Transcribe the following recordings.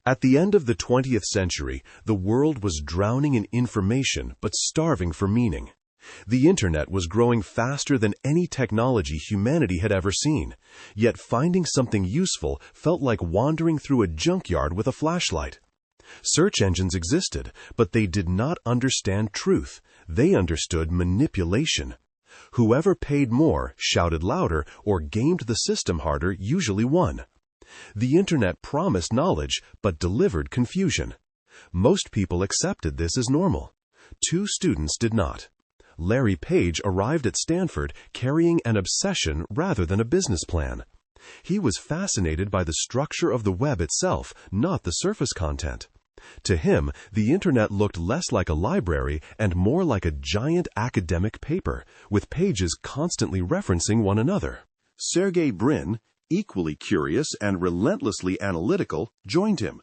At the end of the 20th century, the world was drowning in information but starving for meaning. The internet was growing faster than any technology humanity had ever seen, yet finding something useful felt like wandering through a junkyard with a flashlight. Search engines existed, but they did not understand truth. They understood manipulation. Whoever paid more, shouted louder, or gamed the system harder usually won. The internet promised knowledge, but delivered confusion. Most people accepted this as normal. 2 students did not. Larry Page arrived at Stanford carrying an obsession rather than a business plan. He was fascinated by the structure of the web itself, not the surface content. To him, the internet looked less like a library and more like a giant academic paper, with pages constantly referencing one another. Sergey Brin, equally curious and relentlessly analytical, joined him.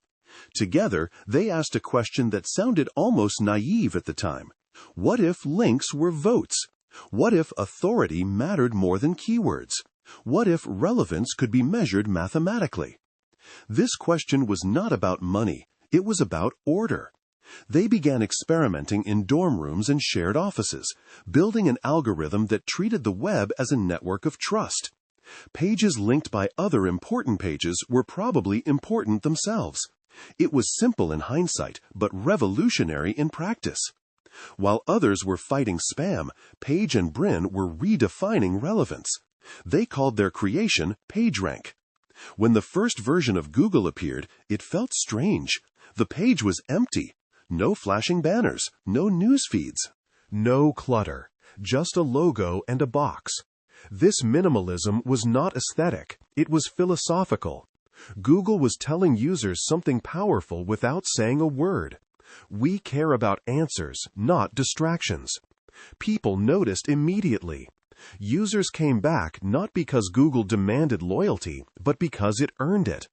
Together, they asked a question that sounded almost naive at the time. What if links were votes? What if authority mattered more than keywords? What if relevance could be measured mathematically? This question was not about money. It was about order. They began experimenting in dorm rooms and shared offices, building an algorithm that treated the web as a network of trust. Pages linked by other important pages were probably important themselves. It was simple in hindsight, but revolutionary in practice. While others were fighting spam, Page and Brin were redefining relevance. They called their creation PageRank. When the first version of Google appeared, it felt strange. The page was empty. No flashing banners, no news feeds. No clutter, just a logo and a box. This minimalism was not aesthetic, it was philosophical. Google was telling users something powerful without saying a word. We care about answers, not distractions. People noticed immediately. Users came back not because Google demanded loyalty, but because it earned it.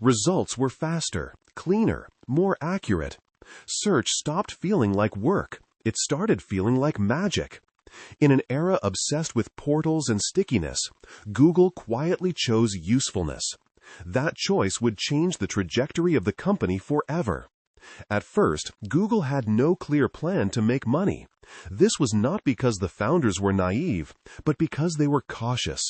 Results were faster, cleaner, more accurate. Search stopped feeling like work. It started feeling like magic. In an era obsessed with portals and stickiness, Google quietly chose usefulness. That choice would change the trajectory of the company forever. At first, Google had no clear plan to make money. This was not because the founders were naive, but because they were cautious.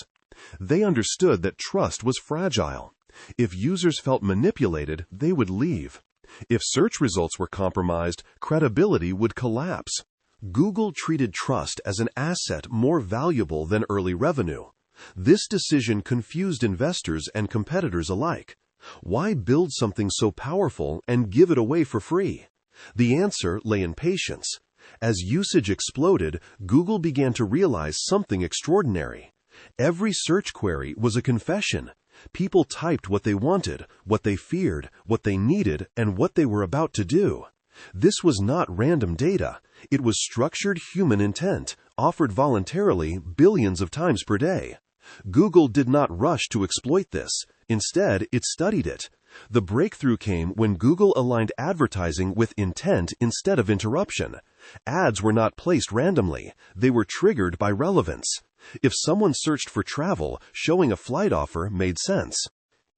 They understood that trust was fragile. If users felt manipulated, they would leave. If search results were compromised, credibility would collapse. Google treated trust as an asset more valuable than early revenue. This decision confused investors and competitors alike. Why build something so powerful and give it away for free? The answer lay in patience. As usage exploded, Google began to realize something extraordinary. Every search query was a confession. People typed what they wanted, what they feared, what they needed, and what they were about to do. This was not random data. It was structured human intent, offered voluntarily billions of times per day. Google did not rush to exploit this. Instead, it studied it. The breakthrough came when Google aligned advertising with intent instead of interruption. Ads were not placed randomly. They were triggered by relevance. If someone searched for travel, showing a flight offer made sense.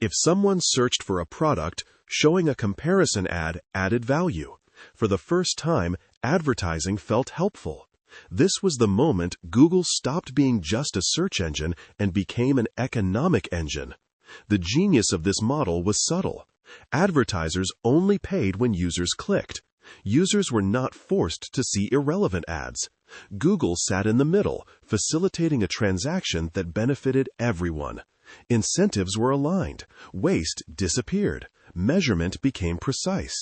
If someone searched for a product, showing a comparison ad added value. For the first time, advertising felt helpful. This was the moment Google stopped being just a search engine and became an economic engine. The genius of this model was subtle. Advertisers only paid when users clicked. Users were not forced to see irrelevant ads. Google sat in the middle, facilitating a transaction that benefited everyone. Incentives were aligned. Waste disappeared. Measurement became precise.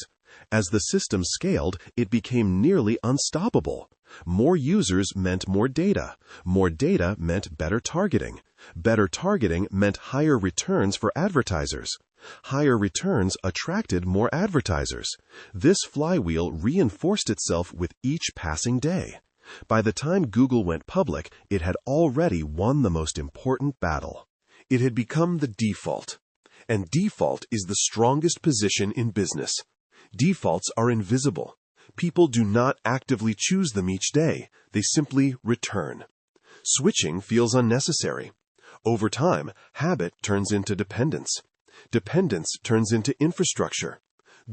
As the system scaled, it became nearly unstoppable. More users meant more data. More data meant better targeting. Better targeting meant higher returns for advertisers. Higher returns attracted more advertisers. This flywheel reinforced itself with each passing day. By the time Google went public, it had already won the most important battle. It had become the default. And default is the strongest position in business. Defaults are invisible. People do not actively choose them each day. They simply return. Switching feels unnecessary. Over time, habit turns into dependence. Dependence turns into infrastructure.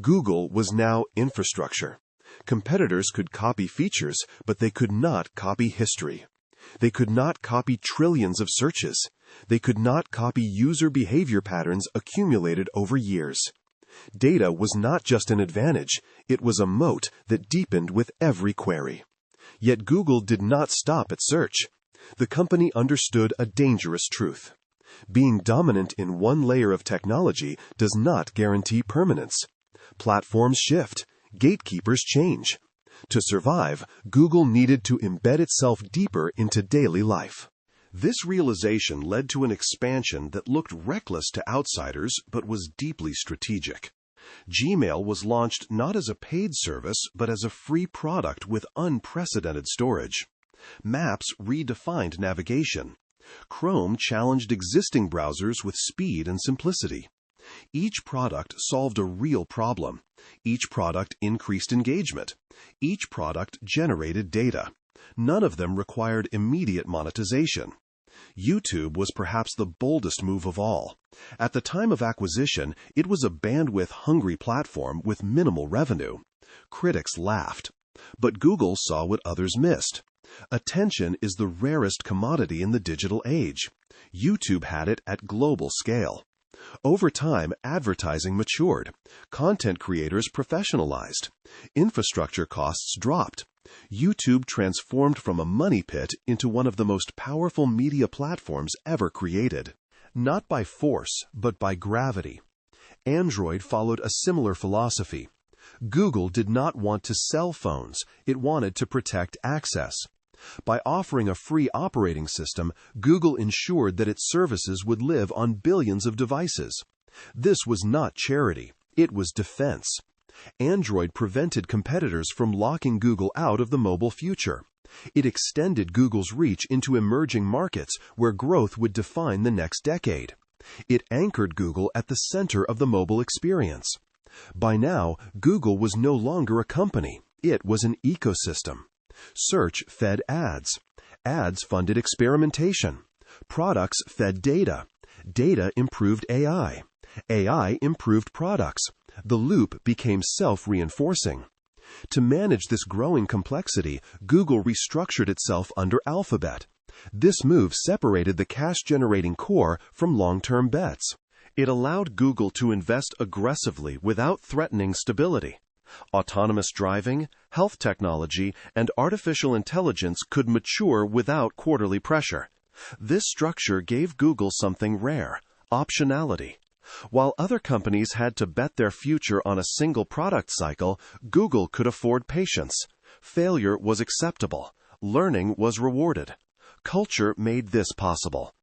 Google was now infrastructure. Competitors could copy features, but they could not copy history. They could not copy trillions of searches. They could not copy user behavior patterns accumulated over years. Data was not just an advantage, it was a moat that deepened with every query. Yet Google did not stop at search. The company understood a dangerous truth. Being dominant in one layer of technology does not guarantee permanence. Platforms shift. Gatekeepers change. To survive, Google needed to embed itself deeper into daily life. This realization led to an expansion that looked reckless to outsiders but was deeply strategic. Gmail was launched not as a paid service but as a free product with unprecedented storage. Maps redefined navigation. Chrome challenged existing browsers with speed and simplicity. Each product solved a real problem. Each product increased engagement. Each product generated data. None of them required immediate monetization. YouTube was perhaps the boldest move of all. At the time of acquisition, it was a bandwidth-hungry platform with minimal revenue. Critics laughed. But Google saw what others missed. Attention is the rarest commodity in the digital age. YouTube had it at global scale. Over time, advertising matured. Content creators professionalized. Infrastructure costs dropped. YouTube transformed from a money pit into one of the most powerful media platforms ever created. Not by force, but by gravity. Android followed a similar philosophy. Google did not want to sell phones, it wanted to protect access. By offering a free operating system, Google ensured that its services would live on billions of devices. This was not charity, it was defense. Android prevented competitors from locking Google out of the mobile future. It extended Google's reach into emerging markets where growth would define the next decade. It anchored Google at the center of the mobile experience. By now, Google was no longer a company, it was an ecosystem. Search fed ads. Ads funded experimentation. Products fed data. Data improved AI. AI improved products. The loop became self-reinforcing. To manage this growing complexity, Google restructured itself under Alphabet. This move separated the cash-generating core from long-term bets. It allowed Google to invest aggressively without threatening stability. Autonomous driving, health technology, and artificial intelligence could mature without quarterly pressure. This structure gave Google something rare: optionality. While other companies had to bet their future on a single product cycle, Google could afford patience. Failure was acceptable. Learning was rewarded. Culture made this possible.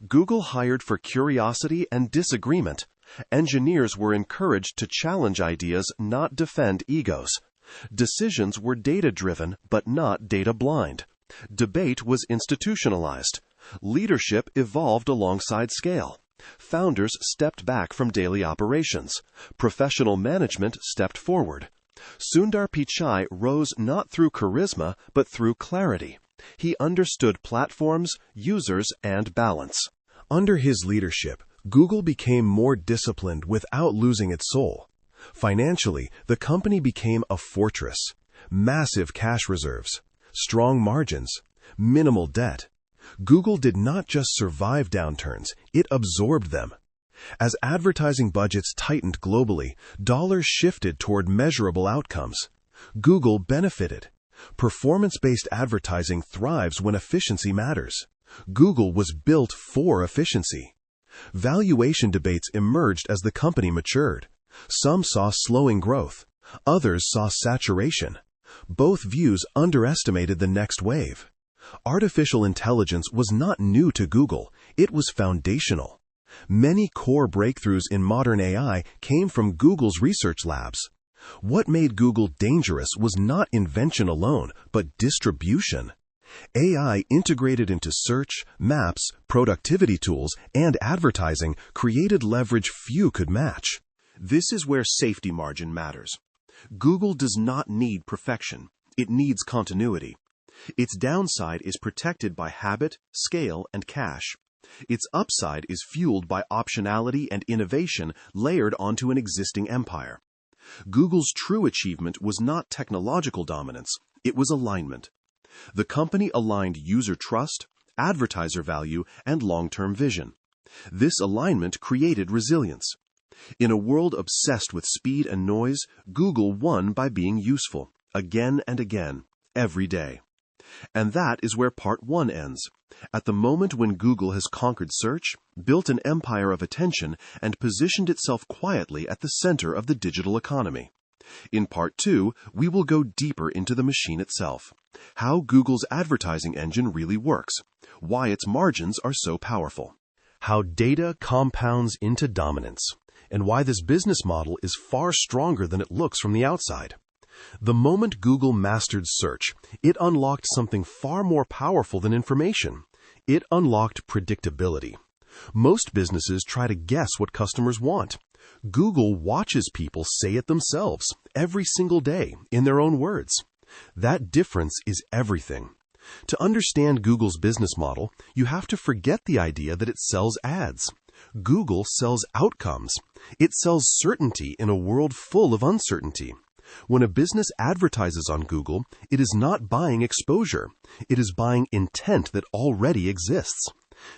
Google hired for curiosity and disagreement. Engineers were encouraged to challenge ideas, not defend egos. Decisions were data-driven, but not data-blind. Debate was institutionalized. Leadership evolved alongside scale. Founders stepped back from daily operations. Professional management stepped forward. Sundar Pichai rose not through charisma, but through clarity. He understood platforms, users, and balance. Under his leadership, Google became more disciplined without losing its soul. Financially, the company became a fortress. Massive cash reserves, strong margins, minimal debt. Google did not just survive downturns, it absorbed them. As advertising budgets tightened globally, dollars shifted toward measurable outcomes. Google benefited. Performance-based advertising thrives when efficiency matters. Google was built for efficiency. Valuation debates emerged as the company matured. Some saw slowing growth. Others saw saturation. Both views underestimated the next wave. Artificial intelligence was not new to Google, it was foundational. Many core breakthroughs in modern AI came from Google's research labs. What made Google dangerous was not invention alone, but distribution. AI integrated into search, maps, productivity tools, and advertising created leverage few could match. This is where safety margin matters. Google does not need perfection. It needs continuity. Its downside is protected by habit, scale, and cache. Its upside is fueled by optionality and innovation layered onto an existing empire. Google's true achievement was not technological dominance, it was alignment. The company aligned user trust, advertiser value, and long-term vision. This alignment created resilience. In a world obsessed with speed and noise, Google won by being useful, again and again, every day. And that is where part 1 ends. At the moment when Google has conquered search, built an empire of attention, and positioned itself quietly at the center of the digital economy. In part 2, we will go deeper into the machine itself. How Google's advertising engine really works. Why its margins are so powerful. How data compounds into dominance. And why this business model is far stronger than it looks from the outside. The moment Google mastered search, it unlocked something far more powerful than information. It unlocked predictability. Most businesses try to guess what customers want. Google watches people say it themselves, every single day, in their own words. That difference is everything. To understand Google's business model, you have to forget the idea that it sells ads. Google sells outcomes. It sells certainty in a world full of uncertainty. When a business advertises on Google, it is not buying exposure. It is buying intent that already exists.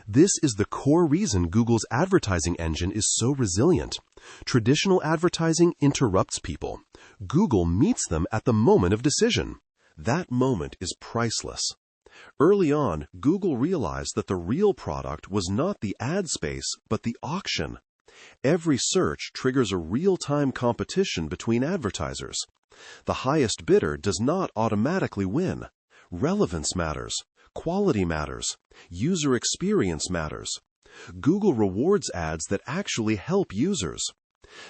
This is the core reason Google's advertising engine is so resilient. Traditional advertising interrupts people. Google meets them at the moment of decision. That moment is priceless. Early on, Google realized that the real product was not the ad space, but the auction. Every search triggers a real-time competition between advertisers. The highest bidder does not automatically win. Relevance matters. Quality matters. User experience matters. Google rewards ads that actually help users.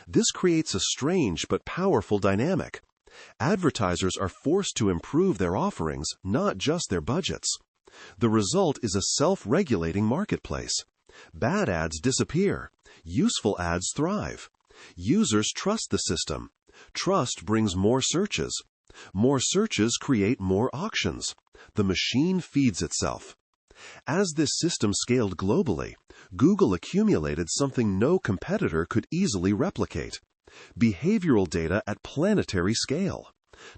This creates a strange but powerful dynamic. Advertisers are forced to improve their offerings, not just their budgets. The result is a self-regulating marketplace. Bad ads disappear. Useful ads thrive. Users trust the system. Trust brings more searches. More searches create more auctions. The machine feeds itself. As this system scaled globally, Google accumulated something no competitor could easily replicate. Behavioral data at planetary scale.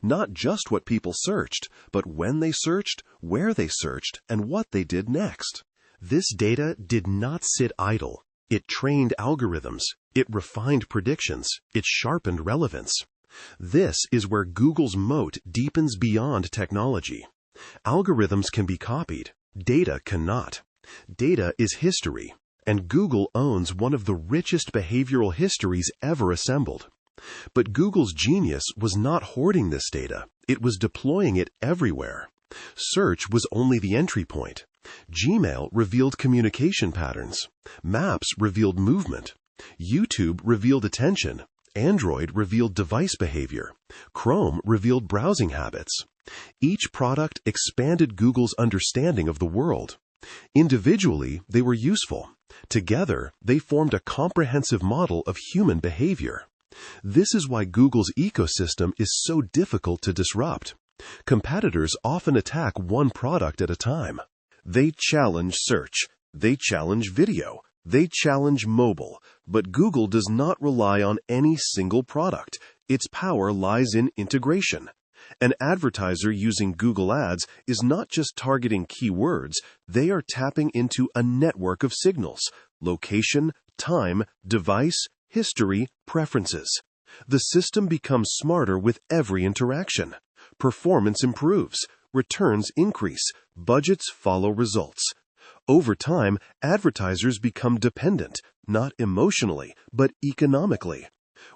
Not just what people searched, but when they searched, where they searched, and what they did next. This data did not sit idle. It trained algorithms. It refined predictions. It sharpened relevance. This is where Google's moat deepens beyond technology. Algorithms can be copied. Data cannot. Data is history, and Google owns one of the richest behavioral histories ever assembled. But Google's genius was not hoarding this data. It was deploying it everywhere. Search was only the entry point. Gmail revealed communication patterns. Maps revealed movement. YouTube revealed attention. Android revealed device behavior. Chrome revealed browsing habits. Each product expanded Google's understanding of the world. Individually, they were useful. Together, they formed a comprehensive model of human behavior. This is why Google's ecosystem is so difficult to disrupt. Competitors often attack one product at a time. They challenge search. They challenge video. They challenge mobile. But Google does not rely on any single product. Its power lies in integration. An advertiser using Google Ads is not just targeting keywords, they are tapping into a network of signals: location, time, device, history, preferences. The system becomes smarter with every interaction. Performance improves. Returns increase. Budgets follow results. Over time, advertisers become dependent, not emotionally, but economically.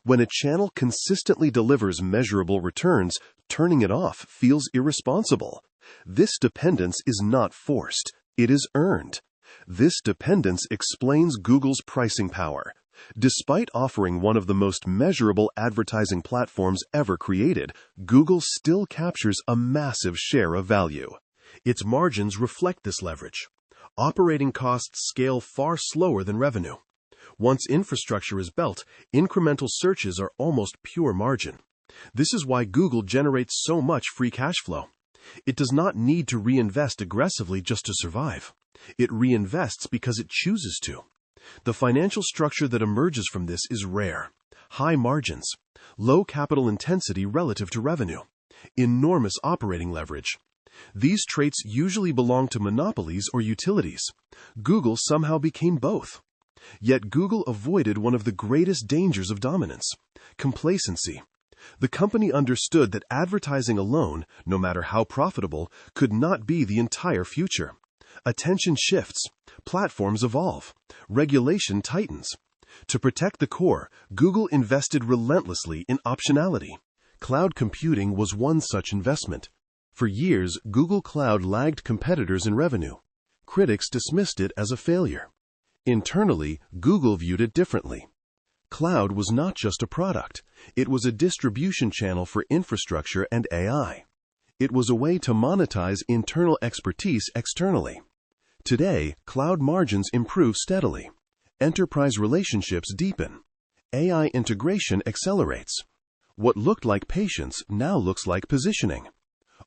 When a channel consistently delivers measurable returns, turning it off feels irresponsible. This dependence is not forced. It is earned. This dependence explains Google's pricing power. Despite offering one of the most measurable advertising platforms ever created, Google still captures a massive share of value. Its margins reflect this leverage. Operating costs scale far slower than revenue. Once infrastructure is built, incremental searches are almost pure margin. This is why Google generates so much free cash flow. It does not need to reinvest aggressively just to survive. It reinvests because it chooses to. The financial structure that emerges from this is rare. high margins, low capital intensity relative to revenue, enormous operating leverage. These traits usually belong to monopolies or utilities. Google somehow became both. Yet Google avoided one of the greatest dangers of dominance: complacency. The company understood that advertising alone, no matter how profitable, could not be the entire future. Attention shifts, platforms evolve, regulation tightens. To protect the core, Google invested relentlessly in optionality. Cloud computing was one such investment. For years, Google Cloud lagged competitors in revenue. Critics dismissed it as a failure. Internally, Google viewed it differently. Cloud was not just a product. It was a distribution channel for infrastructure and AI. It was a way to monetize internal expertise externally. Today, cloud margins improve steadily. Enterprise relationships deepen. AI integration accelerates. What looked like patience now looks like positioning.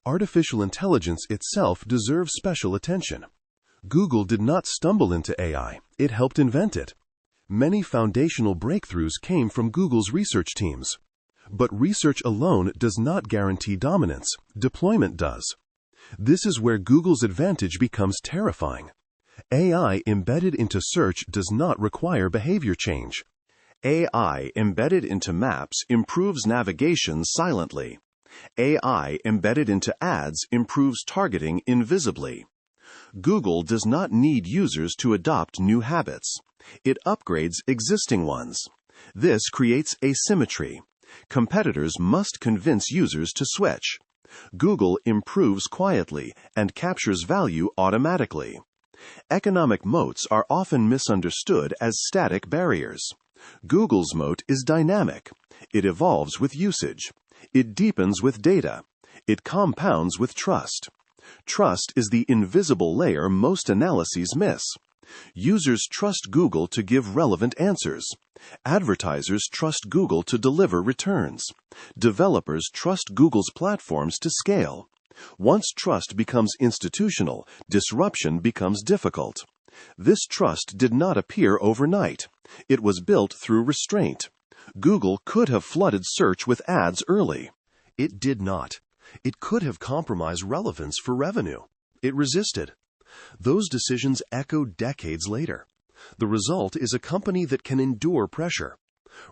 Artificial intelligence itself deserves special attention. Google did not stumble into AI, it helped invent it. Many foundational breakthroughs came from Google's research teams. But research alone does not guarantee dominance, deployment does. This is where Google's advantage becomes terrifying. AI embedded into search does not require behavior change. AI embedded into maps improves navigation silently. AI embedded into ads improves targeting invisibly. Google does not need users to adopt new habits. It upgrades existing ones. This creates asymmetry. Competitors must convince users to switch. Google improves quietly and captures value automatically. Economic moats are often misunderstood as static barriers. Google's moat is dynamic. It evolves with usage. It deepens with data. It compounds with trust. Trust is the invisible layer most analyses miss. Users trust Google to give relevant answers. Advertisers trust Google to deliver returns. Developers trust Google's platforms to scale. Once trust becomes institutional, disruption becomes difficult. This trust did not appear overnight. It was built through restraint. Google could have flooded search with ads early. It did not. It could have compromised relevance for revenue. It resisted. Those decisions echo decades later. The result is a company that can endure pressure.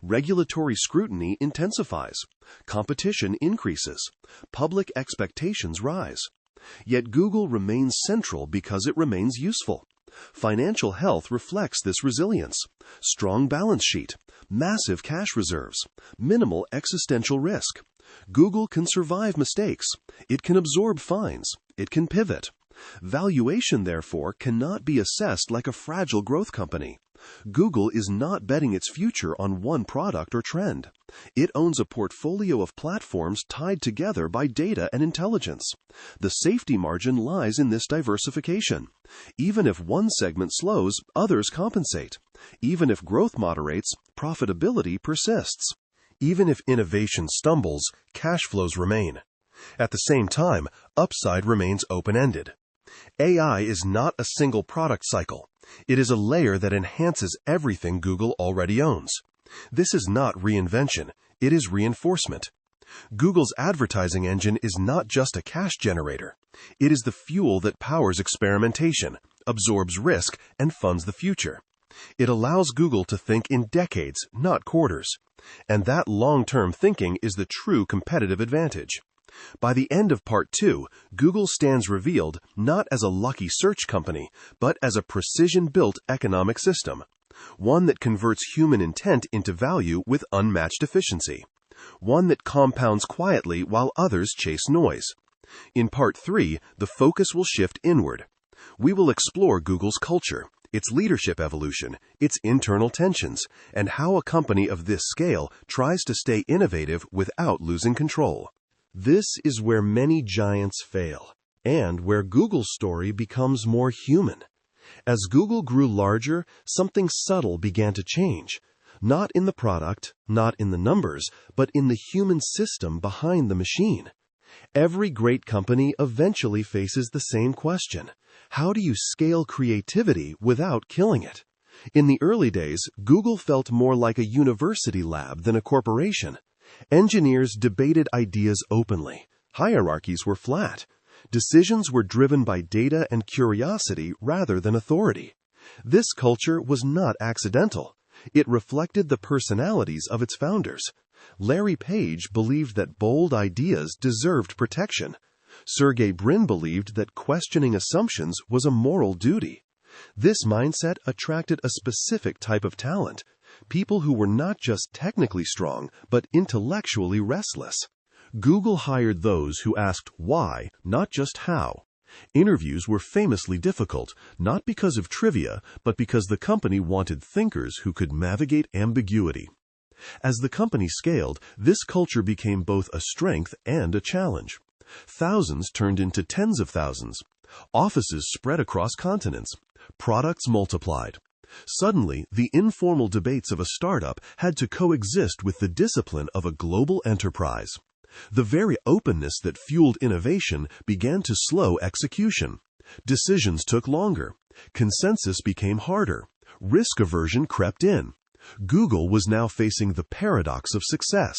Regulatory scrutiny intensifies. Competition increases. Public expectations rise. Yet Google remains central because it remains useful. Financial health reflects this resilience. Strong balance sheet, massive cash reserves, minimal existential risk. Google can survive mistakes. It can absorb fines. It can pivot. Valuation, therefore, cannot be assessed like a fragile growth company. Google is not betting its future on one product or trend. It owns a portfolio of platforms tied together by data and intelligence. The safety margin lies in this diversification. Even if one segment slows, others compensate. Even if growth moderates, profitability persists. Even if innovation stumbles, cash flows remain. At the same time, upside remains open-ended. AI is not a single product cycle. It is a layer that enhances everything Google already owns. This is not reinvention, it is reinforcement. Google's advertising engine is not just a cash generator. It is the fuel that powers experimentation, absorbs risk, and funds the future. It allows Google to think in decades, not quarters. And that long-term thinking is the true competitive advantage. By the end of Part 2, Google stands revealed not as a lucky search company, but as a precision-built economic system, one that converts human intent into value with unmatched efficiency, one that compounds quietly while others chase noise. In Part 3, the focus will shift inward. We will explore Google's culture, its leadership evolution, its internal tensions, and how a company of this scale tries to stay innovative without losing control. This is where many giants fail, and where Google's story becomes more human. As Google grew larger, something subtle began to change. Not in the product, not in the numbers, but in the human system behind the machine. Every great company eventually faces the same question. How do you scale creativity without killing it? In the early days, Google felt more like a university lab than a corporation. Engineers debated ideas openly. Hierarchies were flat. Decisions were driven by data and curiosity rather than authority. This culture was not accidental. It reflected the personalities of its founders. Larry Page believed that bold ideas deserved protection. Sergey Brin believed that questioning assumptions was a moral duty. This mindset attracted a specific type of talent, people who were not just technically strong, but intellectually restless. Google hired those who asked why, not just how. Interviews were famously difficult, not because of trivia, but because the company wanted thinkers who could navigate ambiguity. As the company scaled, this culture became both a strength and a challenge. Thousands turned into tens of thousands. Offices spread across continents. Products multiplied. Suddenly, the informal debates of a startup had to coexist with the discipline of a global enterprise. The very openness that fueled innovation began to slow execution. Decisions took longer. Consensus became harder. Risk aversion crept in. Google was now facing the paradox of success.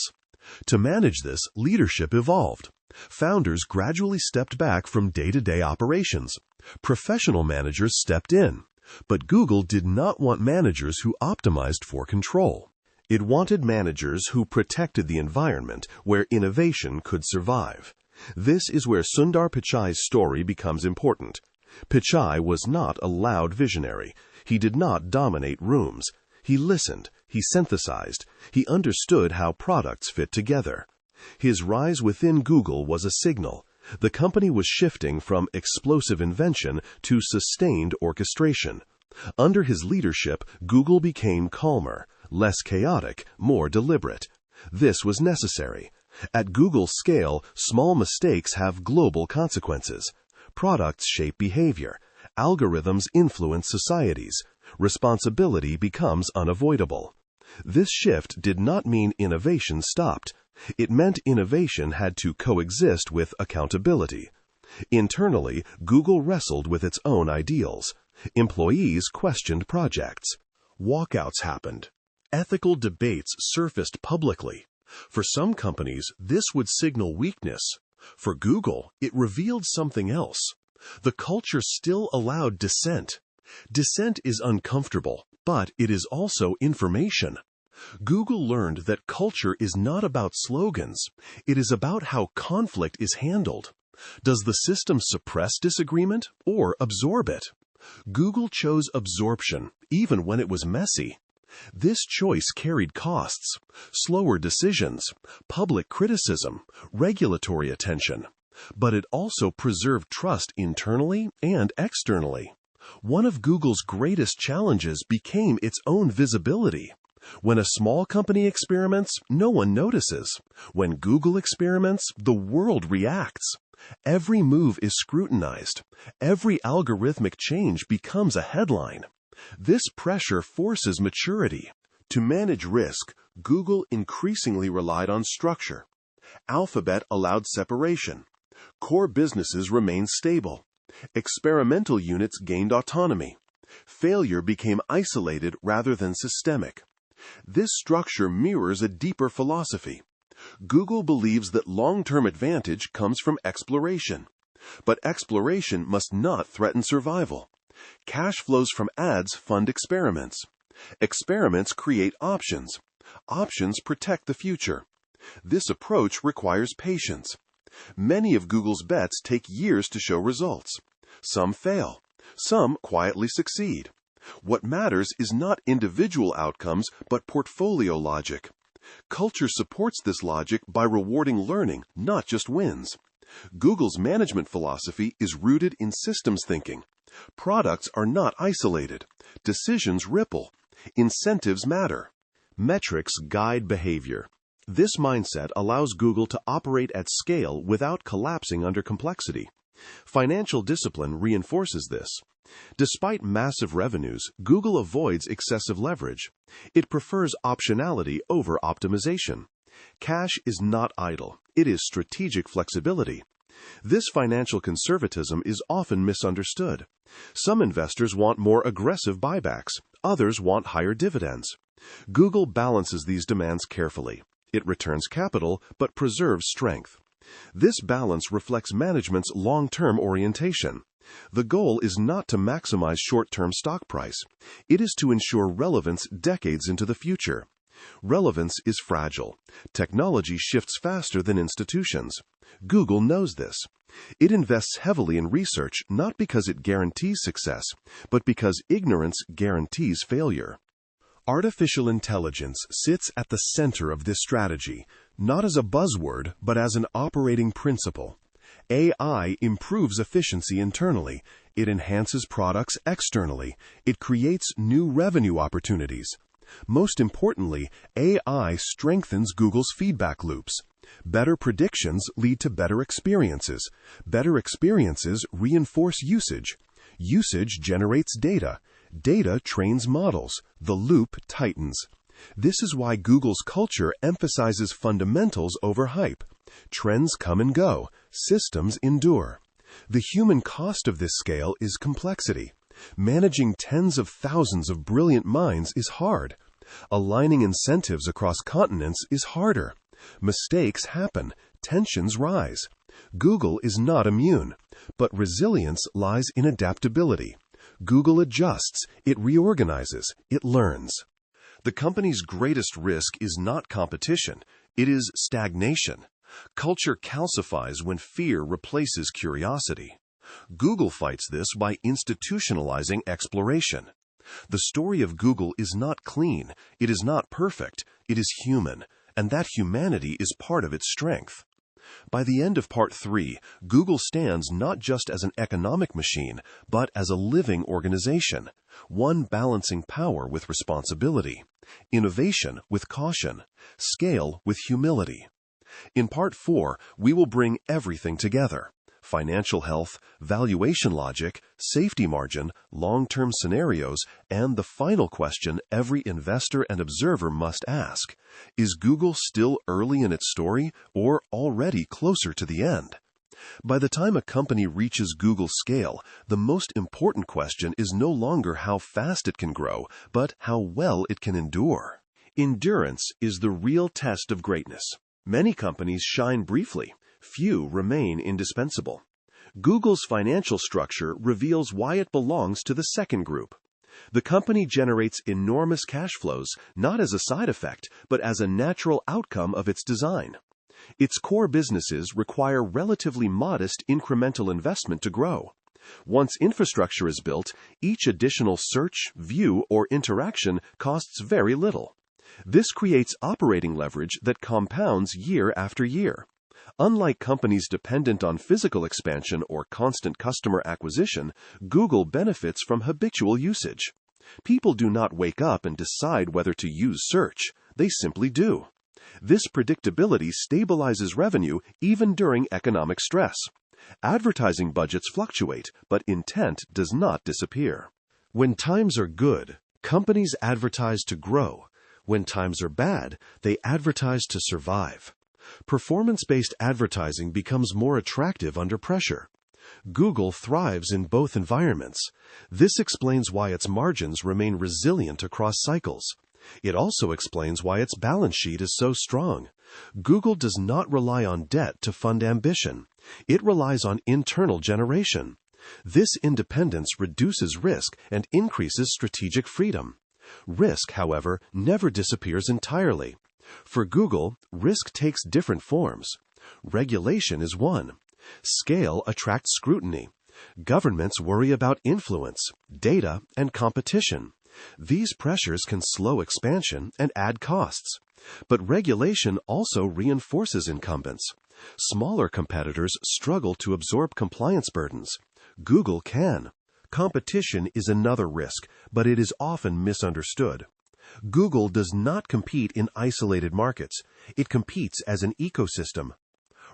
To manage this, leadership evolved. Founders gradually stepped back from day-to-day operations. Professional managers stepped in. But Google did not want managers who optimized for control. It wanted managers who protected the environment where innovation could survive. This is where Sundar Pichai's story becomes important. Pichai was not a loud visionary. He did not dominate rooms. He listened. He synthesized. He understood how products fit together. His rise within Google was a signal. The company was shifting from explosive invention to sustained orchestration. Under his leadership, Google became calmer, less chaotic, more deliberate. This was necessary. At Google's scale, small mistakes have global consequences. Products shape behavior. Algorithms influence societies. Responsibility becomes unavoidable. This shift did not mean innovation stopped. It meant innovation had to coexist with accountability. Internally, Google wrestled with its own ideals. Employees questioned projects. Walkouts happened. Ethical debates surfaced publicly. For some companies, this would signal weakness. For Google, it revealed something else. The culture still allowed dissent. Dissent is uncomfortable, but it is also information. Google learned that culture is not about slogans. It is about how conflict is handled. Does the system suppress disagreement or absorb it? Google chose absorption, even when it was messy. This choice carried costs, slower decisions, public criticism, regulatory attention. But it also preserved trust internally and externally. One of Google's greatest challenges became its own visibility. When a small company experiments, no one notices. When Google experiments, the world reacts. Every move is scrutinized. Every algorithmic change becomes a headline. This pressure forces maturity. To manage risk, Google increasingly relied on structure. Alphabet allowed separation. Core businesses remained stable. Experimental units gained autonomy. Failure became isolated rather than systemic. This structure mirrors a deeper philosophy. Google believes that long-term advantage comes from exploration. But exploration must not threaten survival. Cash flows from ads fund experiments. Experiments create options. Options protect the future. This approach requires patience. Many of Google's bets take years to show results. Some fail. Some quietly succeed. What matters is not individual outcomes, but portfolio logic. Culture supports this logic by rewarding learning, not just wins. Google's management philosophy is rooted in systems thinking. Products are not isolated. Decisions ripple. Incentives matter. Metrics guide behavior. This mindset allows Google to operate at scale without collapsing under complexity. Financial discipline reinforces this. Despite massive revenues, Google avoids excessive leverage. It prefers optionality over optimization. Cash is not idle. It is strategic flexibility. This financial conservatism is often misunderstood. Some investors want more aggressive buybacks. Others want higher dividends. Google balances these demands carefully. It returns capital, but preserves strength. This balance reflects management's long-term orientation. The goal is not to maximize short-term stock price. It is to ensure relevance decades into the future. Relevance is fragile. Technology shifts faster than institutions. Google knows this. It invests heavily in research not because it guarantees success, but because ignorance guarantees failure. Artificial intelligence sits at the center of this strategy, not as a buzzword, but as an operating principle. AI improves efficiency internally. It enhances products externally. It creates new revenue opportunities. Most importantly, AI strengthens Google's feedback loops. Better predictions lead to better experiences. Better experiences reinforce usage. Usage generates data. Data trains models. The loop tightens. This is why Google's culture emphasizes fundamentals over hype. Trends come and go. Systems endure. The human cost of this scale is complexity. Managing tens of thousands of brilliant minds is hard. Aligning incentives across continents is harder. Mistakes happen. Tensions rise. Google is not immune, but resilience lies in adaptability. Google adjusts, it reorganizes, it learns. The company's greatest risk is not competition, it is stagnation. Culture calcifies when fear replaces curiosity. Google fights this by institutionalizing exploration. The story of Google is not clean, it is not perfect, it is human, and that humanity is part of its strength. By the end of Part 3, Google stands not just as an economic machine, but as a living organization, one balancing power with responsibility, innovation with caution, scale with humility. In Part 4, we will bring everything together: financial health, valuation logic, safety margin, long-term scenarios, and the final question every investor and observer must ask: is Google still early in its story or already closer to the end? By the time a company reaches Google's scale, the most important question is no longer how fast it can grow, but how well it can endure. Endurance is the real test of greatness. Many companies shine briefly. Few remain indispensable. Google's financial structure reveals why it belongs to the second group. The company generates enormous cash flows not as a side effect, but as a natural outcome of its design. Its core businesses require relatively modest incremental investment to grow. Once infrastructure is built, each additional search, view, or interaction costs very little. This creates operating leverage that compounds year after year. Unlike companies dependent on physical expansion or constant customer acquisition, Google benefits from habitual usage. People do not wake up and decide whether to use search. They simply do. This predictability stabilizes revenue even during economic stress. Advertising budgets fluctuate, but intent does not disappear. When times are good, companies advertise to grow. When times are bad, they advertise to survive. Performance-based advertising becomes more attractive under pressure. Google thrives in both environments. This explains why its margins remain resilient across cycles. It also explains why its balance sheet is so strong. Google does not rely on debt to fund ambition. It relies on internal generation. This independence reduces risk and increases strategic freedom. Risk, however, never disappears entirely. For Google, risk takes different forms. Regulation is one. Scale attracts scrutiny. Governments worry about influence, data, and competition. These pressures can slow expansion and add costs. But regulation also reinforces incumbents. Smaller competitors struggle to absorb compliance burdens. Google can. Competition is another risk, but it is often misunderstood. Google does not compete in isolated markets. It competes as an ecosystem.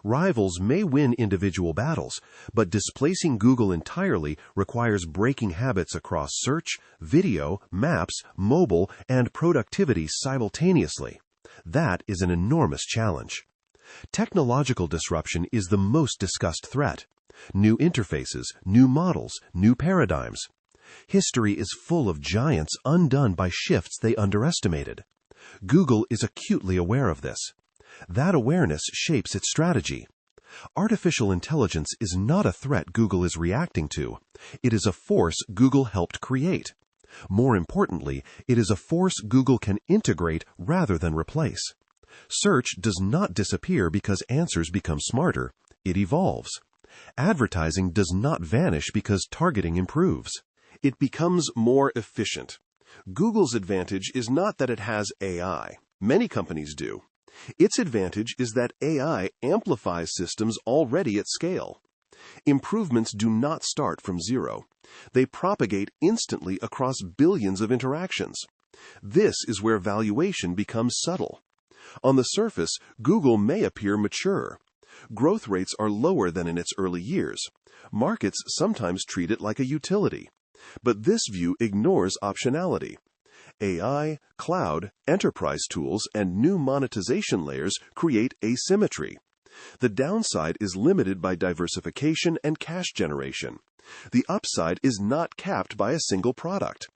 Rivals may win individual battles, but displacing Google entirely requires breaking habits across search, video, maps, mobile, and productivity simultaneously. That is an enormous challenge. Technological disruption is the most discussed threat. New interfaces, new models, new paradigms. History is full of giants undone by shifts they underestimated. Google is acutely aware of this. That awareness shapes its strategy. Artificial intelligence is not a threat Google is reacting to. It is a force Google helped create. More importantly, it is a force Google can integrate rather than replace. Search does not disappear because answers become smarter. It evolves. Advertising does not vanish because targeting improves. It becomes more efficient. Google's advantage is not that it has AI. Many companies do. Its advantage is that AI amplifies systems already at scale. Improvements do not start from zero. They propagate instantly across billions of interactions. This is where valuation becomes subtle. On the surface, Google may appear mature. Growth rates are lower than in its early years. Markets sometimes treat it like a utility. But this view ignores optionality. AI, cloud, enterprise tools, and new monetization layers create asymmetry. The downside is limited by diversification and cash generation. The upside is not capped by a single product.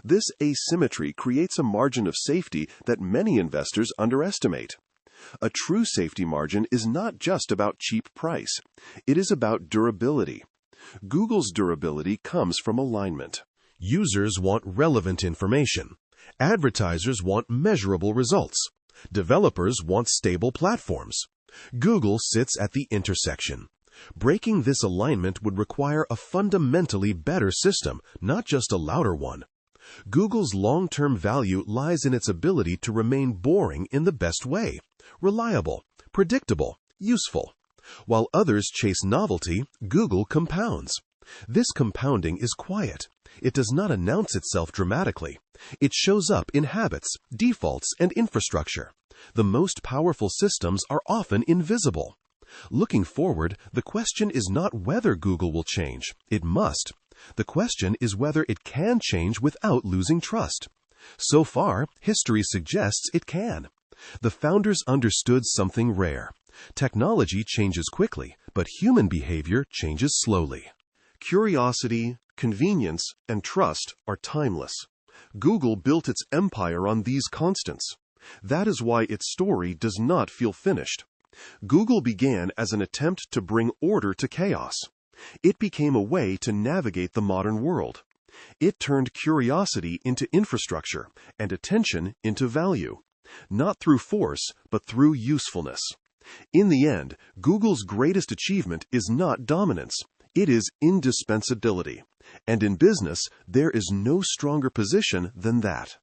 This asymmetry creates a margin of safety that many investors underestimate. A true safety margin is not just about cheap price. It is about durability. Google's durability comes from alignment. Users want relevant information. Advertisers want measurable results. Developers want stable platforms. Google sits at the intersection. Breaking this alignment would require a fundamentally better system, not just a louder one. Google's long-term value lies in its ability to remain boring in the best way, reliable, predictable, useful. While others chase novelty, Google compounds. This compounding is quiet. It does not announce itself dramatically. It shows up in habits, defaults, and infrastructure. The most powerful systems are often invisible. Looking forward, the question is not whether Google will change. It must. The question is whether it can change without losing trust. So far, history suggests it can. The founders understood something rare. Technology changes quickly, but human behavior changes slowly. Curiosity, convenience, and trust are timeless. Google built its empire on these constants. That is why its story does not feel finished. Google began as an attempt to bring order to chaos. It became a way to navigate the modern world. It turned curiosity into infrastructure and attention into value, not through force, but through usefulness. In the end, Google's greatest achievement is not dominance. It is indispensability. And in business, there is no stronger position than that.